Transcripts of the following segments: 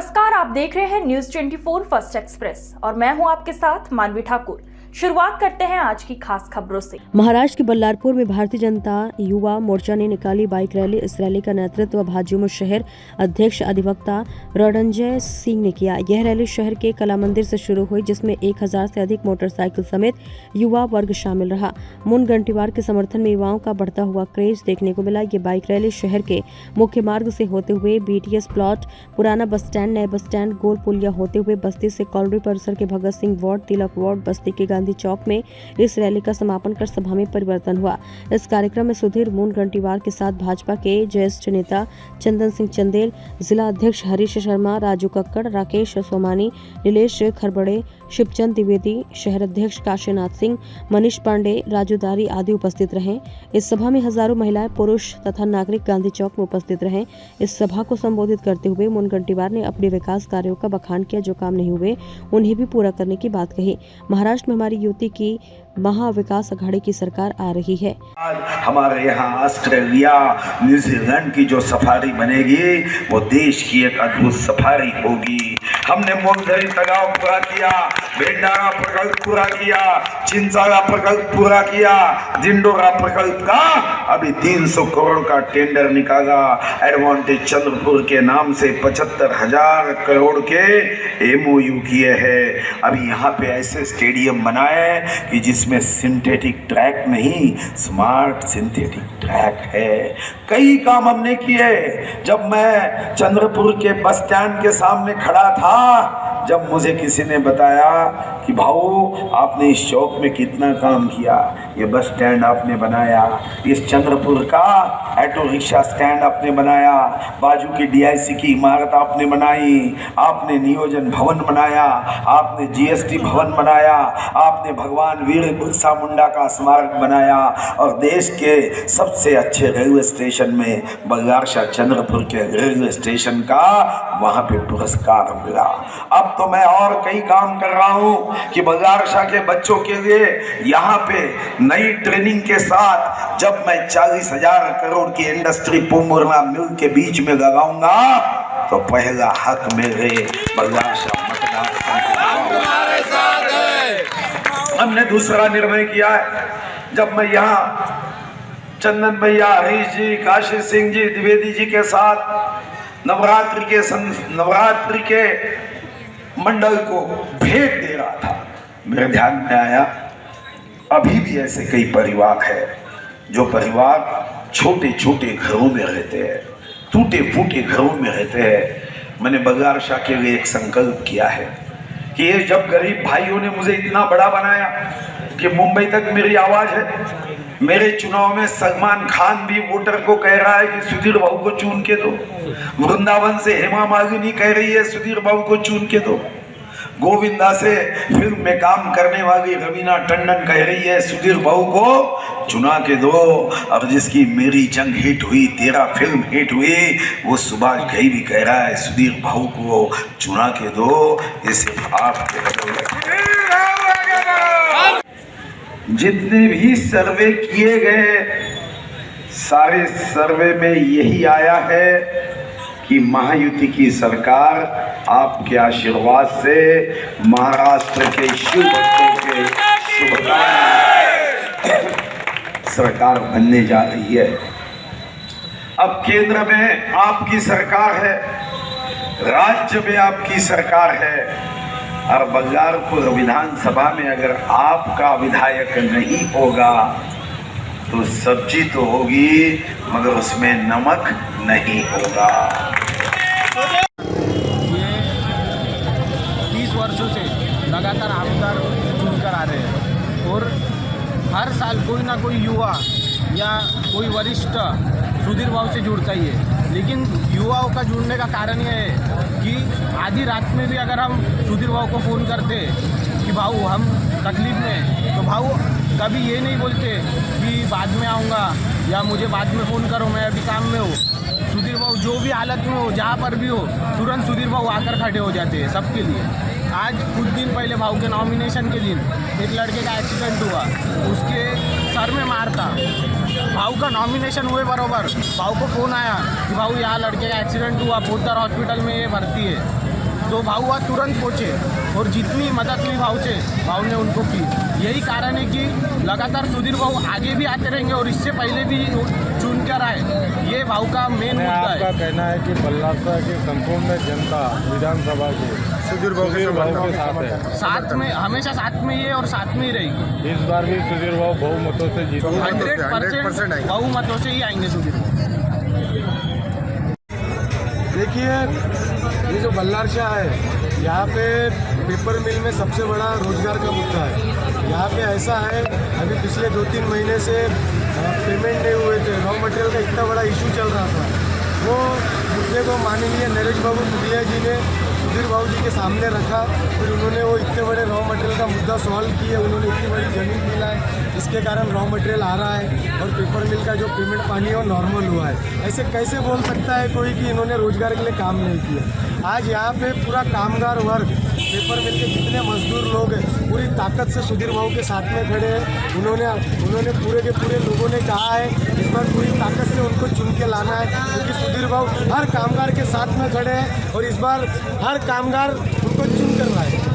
नमस्कार, आप देख रहे हैं न्यूज 24 फर्स्ट एक्सप्रेस और मैं हूं आपके साथ मानवी ठाकुर। शुरुआत करते हैं आज की खास खबरों से। महाराष्ट्र के बल्लारपुर में भारतीय जनता युवा मोर्चा ने निकाली बाइक रैली। इस रैली का नेतृत्व भाजपा शहर अध्यक्ष अधिवक्ता रणंजय सिंह ने किया। यह रैली शहर के कला मंदिर से शुरू हुई, जिसमें 1000 से अधिक मोटरसाइकिल समेत युवा वर्ग शामिल रहा। मुन गंटीवार के समर्थन में युवाओं का बढ़ता हुआ क्रेज देखने को मिला। ये बाइक रैली शहर के मुख्य मार्ग से होते हुए बीटीएस प्लॉट, पुराना बस स्टैंड, नए बस स्टैंड, गोल पुलिया होते हुए बस्ती से कॉलोनी परिसर के भगत सिंह वार्ड, तिलक वार्ड, बस्ती के गांधी चौक में इस रैली का समापन कर सभा में परिवर्तन हुआ। इस कार्यक्रम में सुधीर मुन गंटीवार के साथ भाजपा के ज्येष्ठ नेता चंदन सिंह चंदेल, जिला अध्यक्ष हरीश शर्मा, राजू कक्कड़, राकेश सोमानी, नीलेश खरबड़े, शिवचंद द्विवेदी, शहर अध्यक्ष काशीनाथ सिंह, मनीष पांडे, राजू दारी आदि उपस्थित रहे। इस सभा में हजारों महिलाएं, पुरुष तथा नागरिक गांधी चौक में उपस्थित रहे। इस सभा को संबोधित करते हुए मुन गंटीवार ने अपने विकास कार्यों का बखान किया। जो काम नहीं हुए उन्हें भी पूरा करने की बात कही। महाराष्ट्र में हमारी युति की महाविकास अघाड़ी की सरकार आ रही है। हमारे यहाँ ऑस्ट्रेलिया, न्यूजीलैंड की जो सफारी बनेगी वो देश की एक अद्भुत सफारी होगी। हमने मोगझरी तलाव पूरा किया, भेंडारा प्रकल्प पूरा किया, चिंचाला प्रकल्प पूरा किया, जिंडोरा प्रकल्प का अभी 300 करोड़ का टेंडर निकाला। एडवांटेज चंद्रपुर के नाम से 75,000 करोड़ के MOU किए हैं। अभी यहाँ पे ऐसे स्टेडियम बनाए कि जिसमें सिंथेटिक ट्रैक नहीं, स्मार्ट सिंथेटिक ट्रैक है। कई काम हमने किए। जब मैं चंद्रपुर के बस स्टैंड के सामने खड़ा था, जब मुझे किसी ने बताया कि भाऊ आपने इस चौक में कितना काम किया, ये बस स्टैंड आपने बनाया, इस चंद्रपुर का ऑटो रिक्शा स्टैंड आपने बनाया, बाजू की DIC की इमारत आपने बनाई, आपने नियोजन भवन बनाया, आपने GST भवन बनाया, आपने भगवान वीर बिरसा मुंडा का स्मारक बनाया और देश के सबसे अच्छे रेलवे स्टेशन में बल्लारशाह चंद्रपुर के रेलवे स्टेशन का वहाँ पे पुरस्कार मिला। अब तो मैं और कई काम कर रहा हूँ कि बल्लारशाह के बच्चों के लिए यहाँ पे नई ट्रेनिंग के साथ जब मैं 40,000 करोड़ की इंडस्ट्री पुंगुरना मिल के बीच में लगाऊंगा तो पहला हक मेरे बल्लारशाह मतदार हमने दूसरा निर्णय किया है। जब मैं यहाँ चंदन भैया, हरीश जी, काशी सिंह जी, द्विवेदी जी के साथ नवरात्रि के मंडल को भेंट दे रहा था, मेरे ध्यान में आया अभी भी ऐसे कई परिवार है जो परिवार छोटे छोटे घरों में रहते हैं, टूटे फूटे घरों में रहते हैं। मैंने बल्लारशाह के लिए एक संकल्प किया है कि ये जब गरीब भाइयों ने मुझे इतना बड़ा बनाया कि मुंबई तक मेरी आवाज है। मेरे चुनाव में सलमान खान भी वोटर को कह रहा है कि सुधीर बाबू को चुन के दो। वृंदावन से हेमा मालिनी कह रही है सुधीर बाबू को चुन के दो। गोविंदा से फिल्म में काम करने वाली रवीना टंडन कह रही है सुधीर बाबू को चुना के दो। और जिसकी मेरी जंग हिट हुई, तेरा फिल्म हिट हुई, वो सुभाष घई भी कह रहा है सुधीर बाबू को चुना के दो। इसे जितने भी सर्वे किए गए सारे सर्वे में यही आया है कि महायुति की सरकार आपके आशीर्वाद से महाराष्ट्र के शिव भक्तों के शुभकामनाएं सरकार बनने जा रही है। अब केंद्र में आपकी सरकार है, राज्य में आपकी सरकार है और बल्लारपुर विधानसभा में अगर आपका विधायक नहीं होगा तो सब्जी तो होगी मगर उसमें नमक नहीं होगा। ये 30 वर्षों से लगातार आमदार चुनकर आ रहे हैं और हर साल कोई ना कोई युवा या कोई वरिष्ठ सुधीर बाबू से जुड़ता ही है। लेकिन युवाओं का जुड़ने का कारण यह है कि आधी रात में भी अगर हम सुधीर बाबू को फ़ोन करते कि भाऊ हम तकलीफ में, तो भाऊ कभी ये नहीं बोलते कि बाद में आऊँगा या मुझे बाद में फ़ोन करो, मैं अभी काम में हूँ। सुधीर बाबू जो भी हालत में हो, जहाँ पर भी हो, तुरंत सुधीर बाबू आकर खड़े हो जाते हैं सबके लिए। आज कुछ दिन पहले भाऊ के नॉमिनेशन के दिन एक लड़के का एक्सीडेंट हुआ, उसके सर में मार था। भाऊ का नॉमिनेशन हुए बरोबर भाऊ को फ़ोन आया कि भाऊ यहाँ लड़के का एक्सीडेंट हुआ, पोद्दार हॉस्पिटल में ये भर्ती है। तो भाऊ वहाँ तुरंत पहुँचे और जितनी मदद ली भाऊ से, भाऊ ने उनको की। यही कारण है कि लगातार सुधीर भाऊ आगे भी आते रहेंगे और इससे पहले भी चुन कर आए। ये भाऊ का मेन मुद्दा है। आपका कहना है कि बल्लारसा की संपूर्ण जनता विधानसभा की सुधीर भाऊ के साथ है, साथ में हमेशा साथ में ये और साथ में ही रहेगी। इस बार भी सुधीर भाऊ बहुमतों से जीते 100% बहुमतों से ही आएंगे सुधीर भाऊ। देखिए, ये जो बल्लारसा है, यहाँ पे पेपर मिल में सबसे बड़ा रोजगार का मुद्दा है। यहाँ पे ऐसा है, अभी पिछले 2-3 महीने से पेमेंट नहीं हुए थे, रॉ मटेरियल का इतना बड़ा इशू चल रहा था। वो मुद्दे को माननीय नरेश बाबू मुखिया जी ने सुधीर भाऊ जी के सामने रखा, फिर उन्होंने वो इतने बड़े रॉ मटेरियल का मुद्दा सॉल्व किया। उन्होंने इतनी बड़ी ज़मीन मिला है, इसके कारण रॉ मटेरियल आ रहा है और पेपर मिल का जो पेमेंट पानी है वो नॉर्मल हुआ है। ऐसे कैसे बोल सकता है कोई कि इन्होंने रोजगार के लिए काम नहीं किया। आज यहाँ पे पूरा कामगार वर्ग, पेपर मिल के जितने मजदूर लोग हैं, पूरी ताकत से सुधीर भाऊ के साथ में खड़े हैं। उन्होंने पूरे के पूरे लोगों ने कहा है इस बार पूरी ताकत से उनको चुन के लाना है, क्योंकि सुधीर भाऊ हर कामगार के साथ में खड़े हैं और इस बार हर कामगार उनको चुन कर रहा है।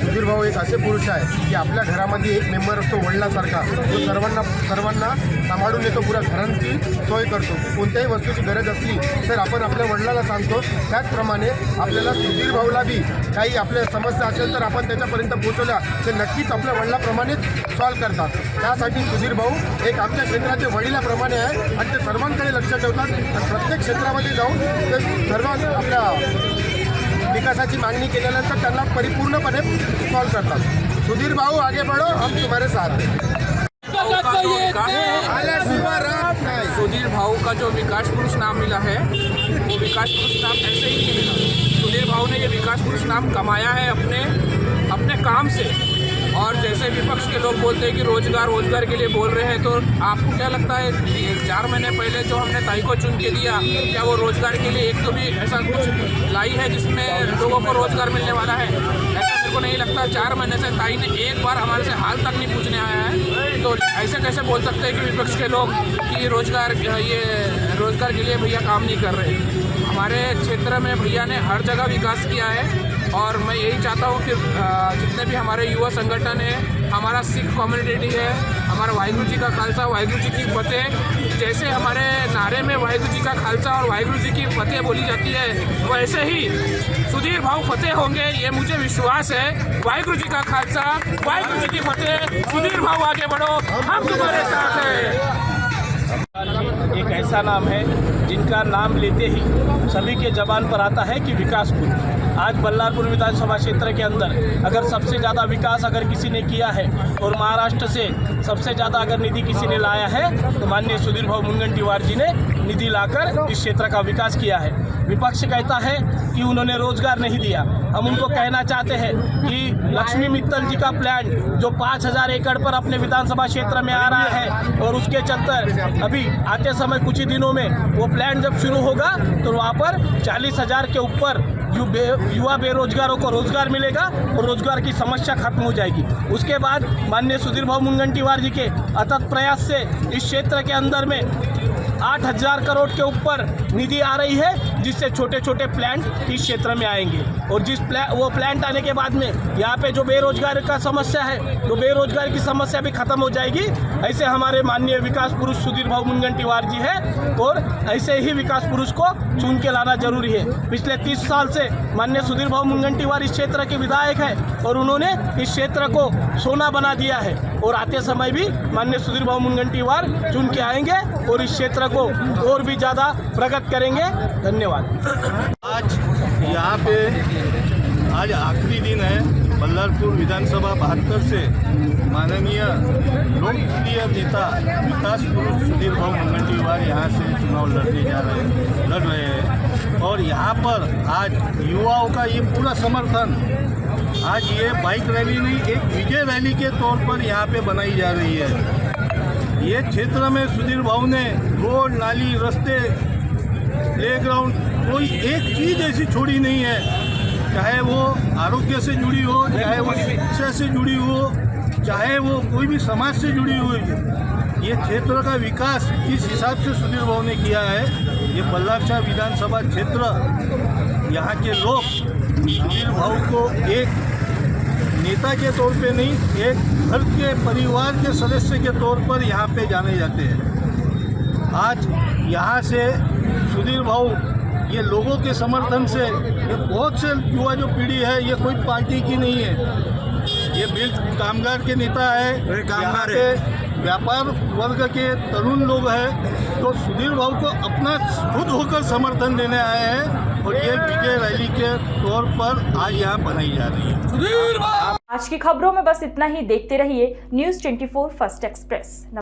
सुधीर भाऊ एक असे पुरुष आहे की आपल्या घरामध्ये एक मेंबर असतो वडिलांसारखा, जो सर्वांना सांभाळून येतो, पुऱ्या घरांची सोय करतो। कोणत्याही वस्तूची गरज असली तर आपण आपल्या वडिलांना सांगतो। त्याचप्रमाणे आपल्याला सुधीर भाऊला बी काही आपल्या समस्या असेल तर आपण त्याच्यापर्यंत पोहोचवल्या ते नक्कीच आपल्या वडिलांप्रमाणेच सॉल्व करतात। त्यासाठी सुधीर भाऊ एक आमच्या क्षेत्राचे वडिलाप्रमाणे आहे आणि ते सर्वांकडे लक्ष ठेवतात आणि प्रत्येक क्षेत्रामध्ये जाऊन ते सर्व आपल्या विकासाची मागणी केल्यानंतर त्यांना परिपूर्णपणे सॉल्व करतात। सुधीर भाऊ आगे बढ़ो, हम तुम्हारे साथ हैं। सुधीर भाऊ का जो विकास पुरुष नाम मिला है वो विकास पुरुष नाम ऐसे ही नहीं मिला। सुधीर भाऊ ने ये विकास पुरुष नाम कमाया है अपने काम से। और जैसे विपक्ष के लोग बोलते हैं कि रोजगार के लिए बोल रहे हैं, तो आपको क्या लगता है 4 महीने पहले जो हमने ताई को चुन के दिया, क्या वो रोजगार के लिए एक तो भी ऐसा कुछ लाई है जिसमें लोगों को रोजगार मिलने वाला है? ऐसा मेरे को नहीं लगता। 4 महीने से ताई ने एक बार हमारे से हाल तक नहीं पूछने आया है। तो ऐसे कैसे बोल सकते हैं कि विपक्ष के लोग कि रोजगार के लिए भैया काम नहीं कर रहे? हमारे क्षेत्र में भैया ने हर जगह विकास किया है और मैं यही चाहता हूँ कि जितने भी हमारे युवा संगठन है, हमारा सिख कम्युनिटी है, हमारा वाहिगुरु जी का खालसा वाहिगुरु जी की फतेह, जैसे हमारे नारे में वाहिगुरु जी का खालसा और वाहिगुरु जी की फतेह बोली जाती है, वैसे ही सुधीर भाऊ फतेह होंगे, ये मुझे विश्वास है। वाहिगुरु जी का खालसा वाहिगुरु जी की फतेह। सुधीर भाऊ आगे बढ़ो, हम तुम्हारे साथ हैं। एक ऐसा नाम है जिनका नाम लेते ही सभी के जबान पर आता है कि विकास पुरुष। आज बल्लारपुर विधानसभा क्षेत्र के अंदर अगर सबसे ज़्यादा विकास अगर किसी ने किया है और महाराष्ट्र से सबसे ज़्यादा अगर निधि किसी ने लाया है तो माननीय सुधीर भाऊ मुनगंटीवार जी ने निधि लाकर इस क्षेत्र का विकास किया है। विपक्ष कहता है कि उन्होंने रोजगार नहीं दिया। हम उनको कहना चाहते हैं कि लक्ष्मी मित्तल जी का प्लान जो 5000 एकड़ पर अपने विधानसभा क्षेत्र में आ रहा है और उसके चलते अभी आते समय कुछ ही दिनों में वो प्लान जब शुरू होगा तो वहाँ पर 40,000 के ऊपर युवा बेरोजगारों को रोजगार मिलेगा और रोजगार की समस्या खत्म हो जाएगी। उसके बाद माननीय सुधीर भाऊ मुनगंटीवार जी के अथक प्रयास से इस क्षेत्र के अंदर में 8,000 करोड़ के ऊपर निधि आ रही है, जिससे छोटे छोटे प्लांट इस क्षेत्र में आएंगे और वो प्लांट आने के बाद में यहाँ पे जो बेरोजगार का समस्या है तो बेरोजगार की समस्या भी खत्म हो जाएगी। ऐसे हमारे माननीय विकास पुरुष सुधीर भाऊ मुनगंटीवार जी है और ऐसे ही विकास पुरुष को चुन के लाना जरूरी है। पिछले 30 साल से माननीय सुधीर भाऊ मुनगंटीवार इस क्षेत्र के विधायक है और उन्होंने इस क्षेत्र को सोना बना दिया है और आते समय भी माननीय सुधीर भाऊ मुनगंटीवार चुन के आएंगे और इस क्षेत्र को और भी ज़्यादा प्रगत करेंगे। धन्यवाद। आज यहाँ पे आज आखिरी दिन है। बल्लारपुर विधानसभा 72 से माननीय लोकप्रिय नेता विकास पुरुष सुधीर भाऊ मुनगंटीवार यहाँ से चुनाव लड़ रहे हैं और यहाँ पर आज युवाओं का ये पूरा समर्थन, आज ये बाइक रैली नहीं एक विजय रैली के तौर पर यहाँ पे बनाई जा रही है। ये क्षेत्र में सुधीर भाऊ ने रोड, नाली, रास्ते, प्लेग्राउंड कोई एक चीज़ ऐसी छोड़ी नहीं है, चाहे वो आरोग्य से जुड़ी हो, चाहे वो शिक्षा से जुड़ी हो, चाहे वो कोई भी समाज से जुड़ी हुई है। ये क्षेत्र का विकास जिस हिसाब से सुधीर भाऊ ने किया है, ये बल्लारशाह विधानसभा क्षेत्र, यहाँ के लोग सुधीर भाऊ को एक नेता के तौर पे नहीं, एक घर के परिवार के सदस्य के तौर पर यहाँ पे जाने जाते हैं। आज यहाँ से सुधीर भाऊ ये लोगों के समर्थन से, ये बहुत से युवा जो पीढ़ी है, ये कोई पार्टी की नहीं है, ये बिल्ड कामगार के नेता है, यहाँ के व्यापार वर्ग के तरुण लोग हैं, तो सुधीर भाऊ को अपना खुद होकर समर्थन देने आए हैं और ये विजय रैली के तौर पर आज यहाँ बनाई जा रही है। आज की खबरों में बस इतना ही। देखते रहिए न्यूज़ 24 फर्स्ट एक्सप्रेस।